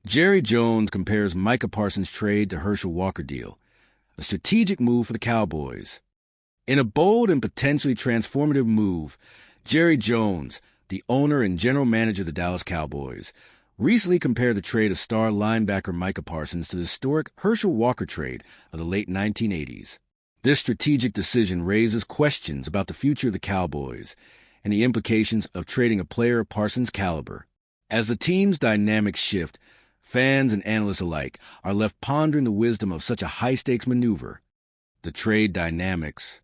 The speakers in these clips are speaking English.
Jerry Jones compares Micah Parsons' trade to Herschel Walker deal, a strategic move for the Cowboys. In a bold and potentially transformative move, Jerry Jones, the owner and general manager of the Dallas Cowboys, recently compared the trade of star linebacker Micah Parsons to the historic Herschel Walker trade of the late 1980s. This strategic decision raises questions about the future of the Cowboys and the implications of trading a player of Parsons' caliber. As the team's dynamics shift, fans and analysts alike are left pondering the wisdom of such a high-stakes maneuver. The trade dynamics.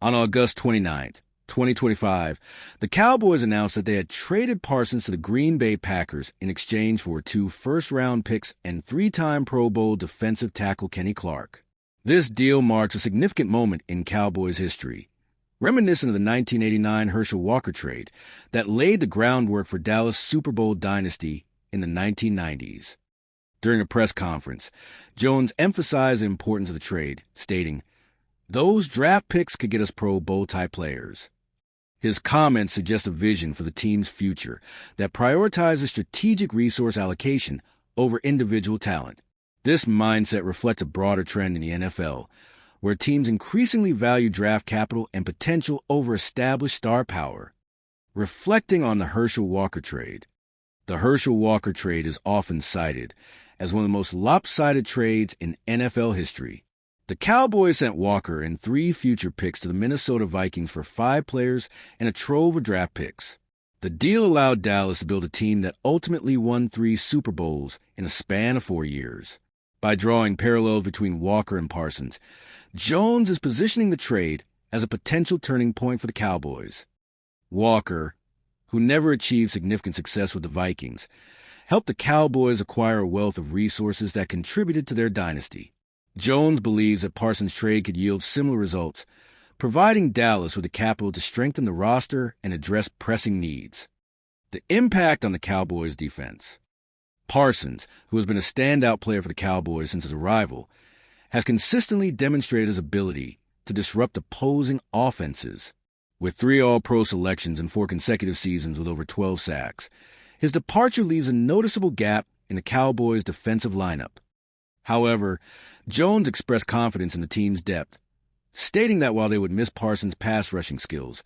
On August 29, 2025, the Cowboys announced that they had traded Parsons to the Green Bay Packers in exchange for 2 first-round picks and 3-time Pro Bowl defensive tackle Kenny Clark. This deal marks a significant moment in Cowboys history, reminiscent of the 1989 Herschel Walker trade that laid the groundwork for Dallas' Super Bowl dynasty in the 1990s. During a press conference, Jones emphasized the importance of the trade, stating, "Those draft picks could get us Pro Bowl-type players." His comments suggest a vision for the team's future that prioritizes strategic resource allocation over individual talent. This mindset reflects a broader trend in the NFL, where teams increasingly value draft capital and potential over established star power. Reflecting on the Herschel Walker trade. The Herschel Walker trade is often cited as one of the most lopsided trades in NFL history. The Cowboys sent Walker and 3 future picks to the Minnesota Vikings for 5 players and a trove of draft picks. The deal allowed Dallas to build a team that ultimately won 3 Super Bowls in a span of 4 years. By drawing parallels between Walker and Parsons, Jones is positioning the trade as a potential turning point for the Cowboys. Walker, who never achieved significant success with the Vikings, helped the Cowboys acquire a wealth of resources that contributed to their dynasty. Jones believes that Parsons' trade could yield similar results, providing Dallas with the capital to strengthen the roster and address pressing needs. The impact on the Cowboys' defense. Parsons, who has been a standout player for the Cowboys since his arrival, has consistently demonstrated his ability to disrupt opposing offenses. With 3 All-Pro selections and 4 consecutive seasons with over 12 sacks, his departure leaves a noticeable gap in the Cowboys' defensive lineup. However, Jones expressed confidence in the team's depth, stating that while they would miss Parsons' pass rushing skills,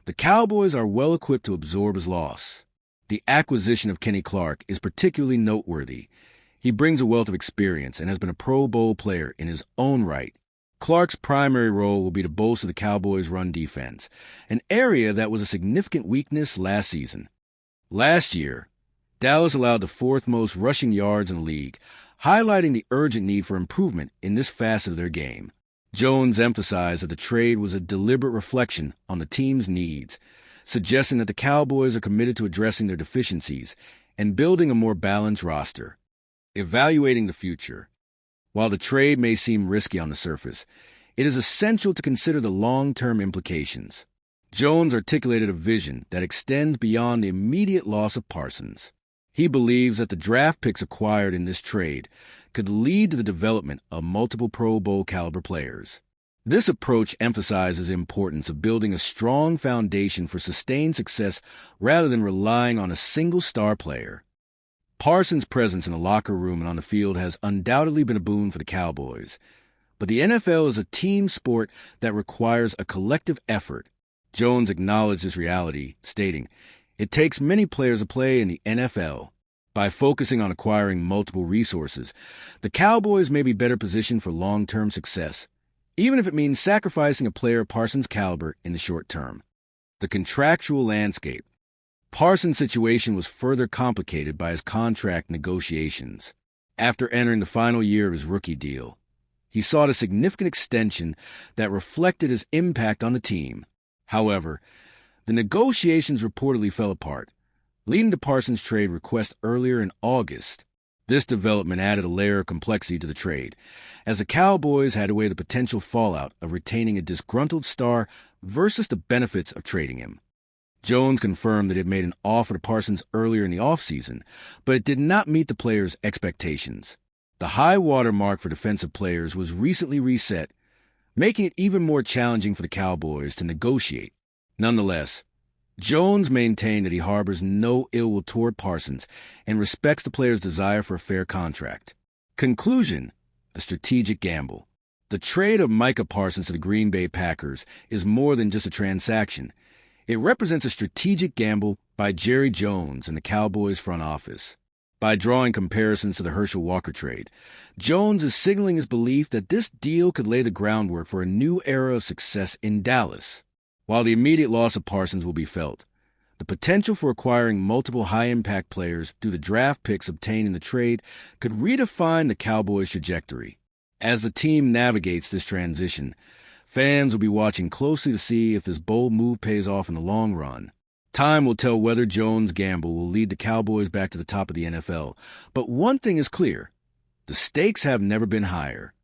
the Cowboys are well equipped to absorb his loss. The acquisition of Kenny Clark is particularly noteworthy. He brings a wealth of experience and has been a Pro Bowl player in his own right. Clark's primary role will be to bolster the Cowboys' run defense, an area that was a significant weakness last season. Last year, Dallas allowed the 4th most rushing yards in the league, highlighting the urgent need for improvement in this facet of their game. Jones emphasized that the trade was a deliberate reflection on the team's needs, suggesting that the Cowboys are committed to addressing their deficiencies and building a more balanced roster. Evaluating the future. While the trade may seem risky on the surface, it is essential to consider the long-term implications. Jones articulated a vision that extends beyond the immediate loss of Parsons. He believes that the draft picks acquired in this trade could lead to the development of multiple Pro Bowl caliber players. This approach emphasizes the importance of building a strong foundation for sustained success rather than relying on a single star player. Parsons' presence in the locker room and on the field has undoubtedly been a boon for the Cowboys, but the NFL is a team sport that requires a collective effort. Jones acknowledged this reality, stating, "It takes many players to play in the NFL. By focusing on acquiring multiple resources, the Cowboys may be better positioned for long-term success, even if it means sacrificing a player of Parsons' caliber in the short term." The contractual landscape. Parsons' situation was further complicated by his contract negotiations. After entering the final year of his rookie deal, he sought a significant extension that reflected his impact on the team. However, the negotiations reportedly fell apart, leading to Parsons' trade request earlier in August. This development added a layer of complexity to the trade, as the Cowboys had to weigh the potential fallout of retaining a disgruntled star versus the benefits of trading him. Jones confirmed that it made an offer to Parsons earlier in the offseason, but it did not meet the player's expectations. The high water mark for defensive players was recently reset, making it even more challenging for the Cowboys to negotiate. Nonetheless, Jones maintained that he harbors no ill will toward Parsons and respects the player's desire for a fair contract. Conclusion: a strategic gamble. The trade of Micah Parsons to the Green Bay Packers is more than just a transaction. It represents a strategic gamble by Jerry Jones and the Cowboys front office. By drawing comparisons to the Herschel Walker trade, Jones is signaling his belief that this deal could lay the groundwork for a new era of success in Dallas. While the immediate loss of Parsons will be felt, the potential for acquiring multiple high-impact players through the draft picks obtained in the trade could redefine the Cowboys' trajectory. As the team navigates this transition, fans will be watching closely to see if this bold move pays off in the long run. Time will tell whether Jones' gamble will lead the Cowboys back to the top of the NFL, but one thing is clear: the stakes have never been higher.